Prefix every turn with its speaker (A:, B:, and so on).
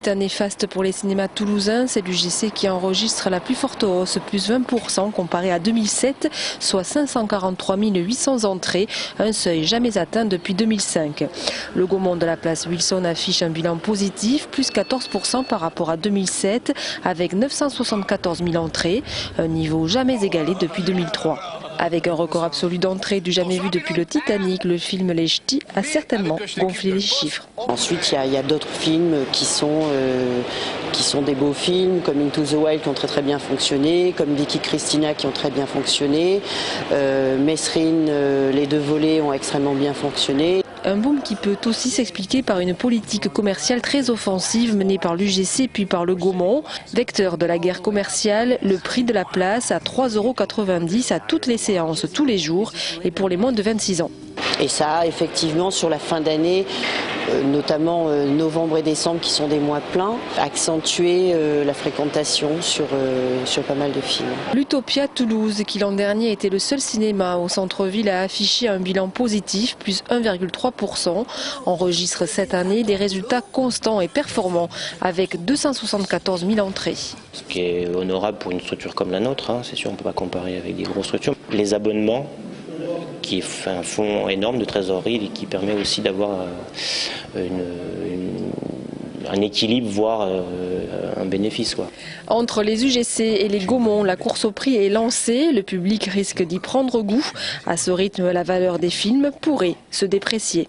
A: résultat néfaste pour les cinémas toulousains. C'est l'UGC qui enregistre la plus forte hausse, plus 20% comparé à 2007, soit 543 800 entrées, un seuil jamais atteint depuis 2005. Le Gaumont de la place Wilson affiche un bilan positif, plus 14% par rapport à 2007, avec 974 000 entrées, un niveau jamais égalé depuis 2003. Avec un record absolu d'entrées du jamais vu depuis le Titanic, le film Les Ch'tis a certainement gonflé les chiffres.
B: Ensuite, il y a d'autres films qui sont des beaux films, comme Into the Wild qui ont très bien fonctionné, comme Vicky Cristina qui ont très bien fonctionné, Mesrine, les deux volets ont extrêmement bien fonctionné.
A: Un boom qui peut aussi s'expliquer par une politique commerciale très offensive menée par l'UGC puis par le Gaumont. Vecteur de la guerre commerciale, le prix de la place à 3,90 € à toutes les séances, tous les jours et pour les moins de 26 ans.
B: Et ça a effectivement sur la fin d'année, notamment novembre et décembre qui sont des mois pleins, accentué la fréquentation sur pas mal de films.
A: L'Utopia Toulouse, qui l'an dernier était le seul cinéma au centre-ville à afficher un bilan positif, plus 1,3%, enregistre cette année des résultats constants et performants, avec 274 000 entrées.
C: Ce qui est honorable pour une structure comme la nôtre, hein, c'est sûr, on ne peut pas comparer avec des grosses structures. Les abonnements, qui est un fonds énorme de trésorerie et qui permet aussi d'avoir un équilibre, voire un bénéfice, quoi.
A: Entre les UGC et les Gaumont, la course au prix est lancée. Le public risque d'y prendre goût. À ce rythme, la valeur des films pourrait se déprécier.